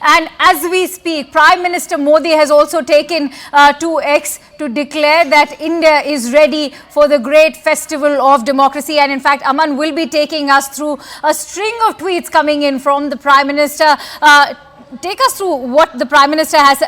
And as we speak, Prime Minister Modi has also taken to X to declare that India is ready for the great festival of democracy. And in fact, Aman will be taking us through a string of tweets coming in from the Prime Minister. Take us through what the Prime Minister has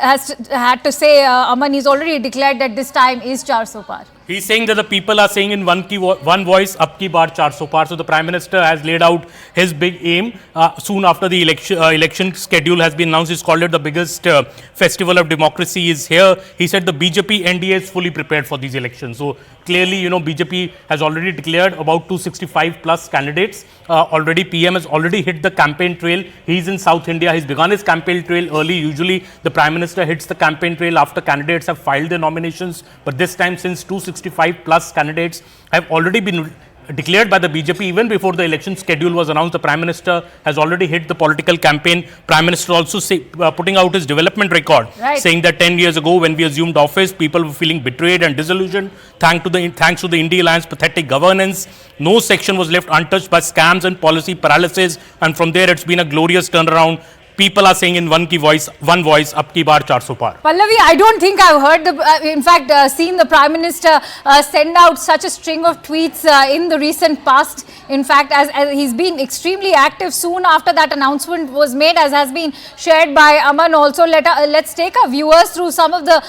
had to say. Aman, he's already declared that this time is 400 par. He's saying that the people are saying in one voice, "Ab ki baar 400 par." So the Prime Minister has laid out his big aim. Soon after the election schedule has been announced, he's called it the biggest festival of democracy is here. He said the BJP-NDA is fully prepared for these elections. So clearly, BJP has already declared about 265 plus candidates. Already PM has already hit the campaign trail. He's in South India. He's begun his campaign trail early. Usually the Prime Minister hits the campaign trail after candidates have filed their nominations. But this time, since 265 plus candidates have already been declared by the BJP even before the election schedule was announced, the Prime Minister has already hit the political campaign. Prime Minister also putting out his development record, saying that 10 years ago when we assumed office, people were feeling betrayed and disillusioned. Thanks to the India Alliance pathetic governance, no section was left untouched by scams and policy paralysis. And from there, it's been a glorious turnaround. People are saying in one voice, "Ab ki baar 400 par." Pallavi, I don't think I've heard seen the Prime Minister send out such a string of tweets in the recent past. In fact, as he's been extremely active soon after that announcement was made, as has been shared by Aman also. Let's take our viewers through some of the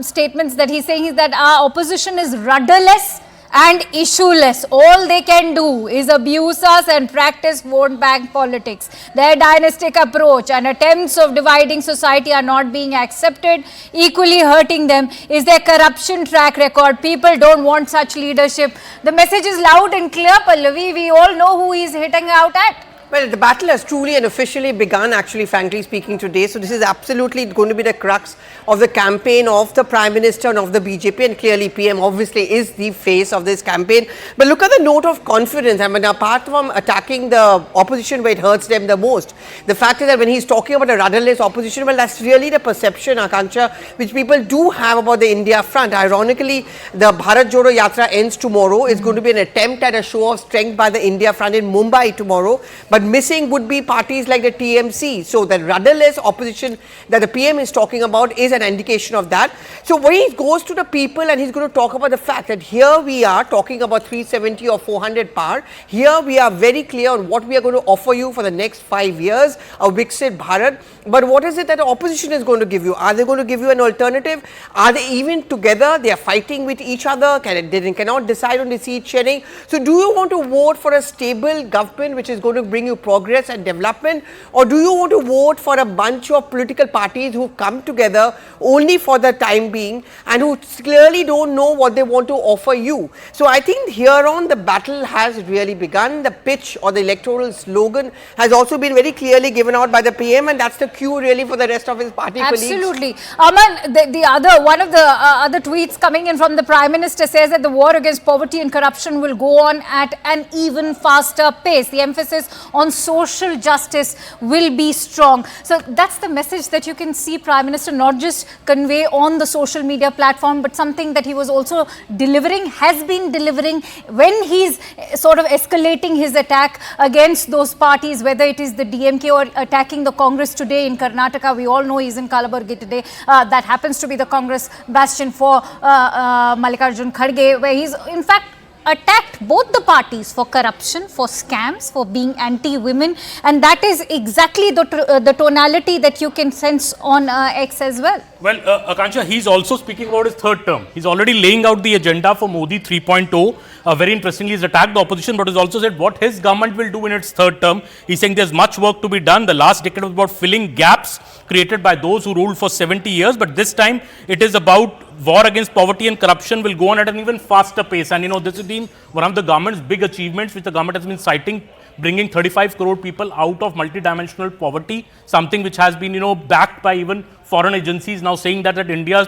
statements that he's saying. Is that our opposition is rudderless and issueless. All they can do is abuse us and practice vote bank politics. Their dynastic approach and attempts of dividing society are not being accepted. Equally hurting them is their corruption track record. People don't want such leadership. The message is loud and clear, Pallavi. We all know who he's hitting out at. Well, the battle has truly and officially begun, actually, frankly speaking, today. So this is absolutely going to be the crux of the campaign of the Prime Minister and of the BJP. And clearly, PM obviously is the face of this campaign. But look at the note of confidence. I mean, apart from attacking the opposition where it hurts them the most, the fact is that when he's talking about a rudderless opposition, well, that's really the perception, Akanksha, which people do have about the India front. Ironically, the Bharat Jodo Yatra ends tomorrow. It's going to be an attempt at a show of strength by the India front in Mumbai tomorrow. But missing would be parties like the TMC. So the rudderless opposition that the PM is talking about is an indication of that. So when he goes to the people and he's going to talk about the fact that here we are talking about 370 or 400 par. Here we are very clear on what we are going to offer you for the next 5 years, a Viksit Bharat. But what is it that the opposition is going to give you? Are they going to give you an alternative? Are they even together? They are fighting with each other. They cannot decide on the seat sharing. So do you want to vote for a stable government which is going to bring you progress and development, or do you want to vote for a bunch of political parties who come together only for the time being and who clearly don't know what they want to offer you? So I think here on the battle has really begun. The pitch or the electoral slogan has also been very clearly given out by the PM, and that's the cue really for the rest of his party colleagues. Absolutely. Aman, one of the other tweets coming in from the Prime Minister says that the war against poverty and corruption will go on at an even faster pace. The emphasis on social justice will be strong. So that's the message that you can see Prime Minister not just convey on the social media platform, but something that he was also delivering, has been delivering when he's sort of escalating his attack against those parties, whether it is the DMK or attacking the Congress today in Karnataka. We all know he's in Kalaburgi today. That happens to be the Congress bastion for Mallikarjun Kharge, where he's in fact attacked both the parties for corruption, for scams, for being anti-women, and that is exactly the tonality that you can sense on X as well. Well, Akanksha, he's also speaking about his third term. He's already laying out the agenda for Modi 3.0. Very interestingly, he's attacked the opposition, but he's also said what his government will do in its third term. He's saying there's much work to be done. The last decade was about filling gaps created by those who ruled for 70 years, but this time it is about war against poverty and corruption will go on at an even faster pace. And this has been one of the government's big achievements, which the government has been citing, bringing 35 crore people out of multidimensional poverty, something which has been, backed by even foreign agencies now saying that India's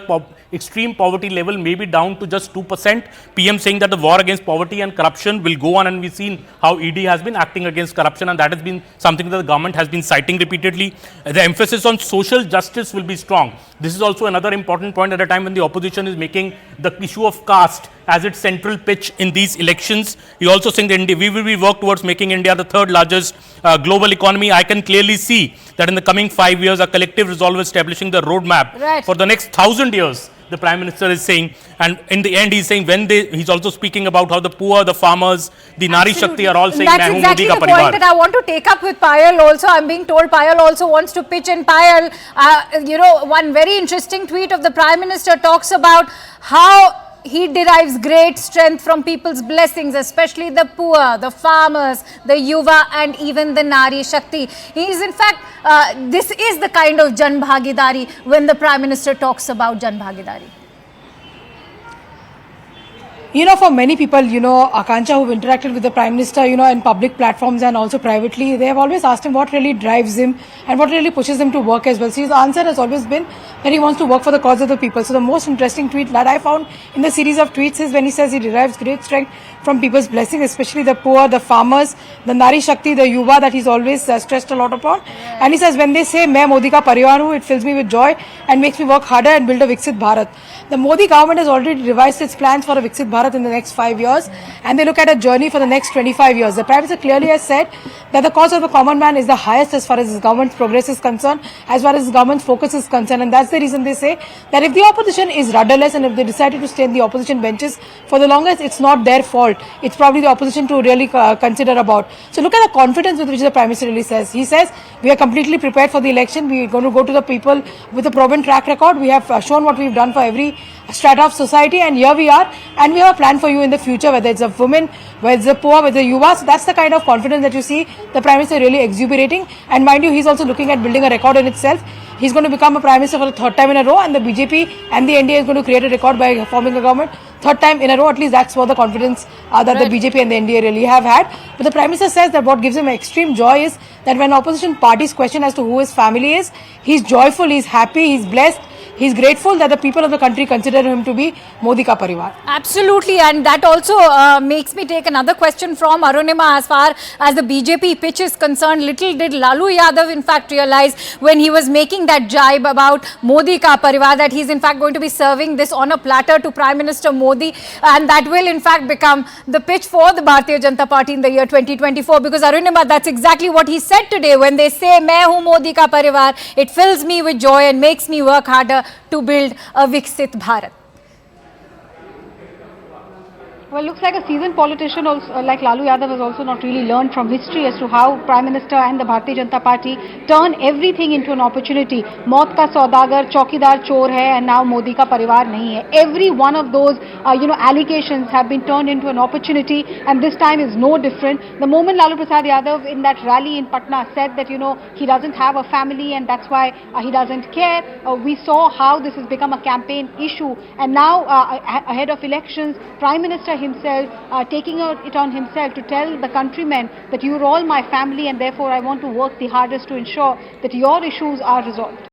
extreme poverty level may be down to just 2%. PM saying that the war against poverty and corruption will go on, and we've seen how ED has been acting against corruption, and that has been something that the government has been citing repeatedly. The emphasis on social justice will be strong. This is also another important point at a time when the opposition is making the issue of caste as its central pitch in these elections. He also saying that we will work towards making India the third largest global economy. I can clearly see that in the coming 5 years, a collective resolve establishing the roadmap for the next 1,000 years, the Prime Minister is saying. And in the end, he's saying he's also speaking about how the poor, the farmers, the Nari Shakti are all saying, that's exactly the point that I want to take up with Payal also. I'm being told Payal also wants to pitch in. Payal, one very interesting tweet of the Prime Minister talks about how he derives great strength from people's blessings, especially the poor, the farmers, the yuva, and even the Nari Shakti. He is, in fact, this is the kind of Jan Bhagidari when the Prime Minister talks about Jan Bhagidari. For many people, Akanksha, who've interacted with the Prime Minister, in public platforms and also privately, they have always asked him what really drives him and what really pushes him to work as well. So his answer has always been that he wants to work for the cause of the people. So the most interesting tweet that I found in the series of tweets is when he says he derives great strength from people's blessings, especially the poor, the farmers, the Nari Shakti, the Yuva that he's always stressed a lot upon. And he says, when they say, "Main Modi ka parivar hu," it fills me with joy and makes me work harder and build a Viksit Bharat. The Modi government has already revised its plans for a Viksit Bharat in the next 5 years, and they look at a journey for the next 25 years. The Prime Minister clearly has said that the cause of the common man is the highest as far as his government's progress is concerned, as far as his government's focus is concerned, and that's the reason they say that if the opposition is rudderless and if they decided to stay in the opposition benches for the longest, it's not their fault. It's probably the opposition to really consider about. So look at the confidence with which the Prime Minister really says. He says, we are completely prepared for the election. We are going to go to the people with a proven track record. We have shown what we've done for every strata of society, and here we are, and we have a plan for you in the future, whether it's a woman, whether it's the poor, whether it's the Yuva. So that's the kind of confidence that you see the Prime Minister really exuberating. And mind you, he's also looking at building a record in itself. He's going to become a Prime Minister for the third time in a row, and the BJP and the NDA is going to create a record by forming a government third time in a row. At least that's what the confidence that the BJP and the NDA really have had. But the Prime Minister says that what gives him extreme joy is that when opposition parties question as to who his family is, he's joyful, he's happy, he's blessed. He's grateful that the people of the country consider him to be Modi ka parivar. Absolutely, and that also makes me take another question from Arunima as far as the BJP pitch is concerned. Little did Lalu Yadav in fact realize when he was making that jibe about Modi ka parivar that he's in fact going to be serving this on a platter to Prime Minister Modi, and that will in fact become the pitch for the Bharatiya Janata Party in the year 2024, because Arunima, that's exactly what he said today. When they say "Main hu Modi ka parivar," it fills me with joy and makes me work harder to build a Viksit Bharat. Well, looks like a seasoned politician also, like Lalu Yadav has also not really learned from history as to how Prime Minister and the Bharatiya Janata Party turn everything into an opportunity. Maut ka saudagar, chaukidar chor hai, and now Modi ka parivar nahi hai. Every one of those, allegations have been turned into an opportunity, and this time is no different. The moment Lalu Prasad Yadav in that rally in Patna said that, he doesn't have a family and that's why he doesn't care, we saw how this has become a campaign issue. And now, ahead of elections, Prime Minister himself taking it on himself to tell the countrymen that you're all my family and therefore I want to work the hardest to ensure that your issues are resolved.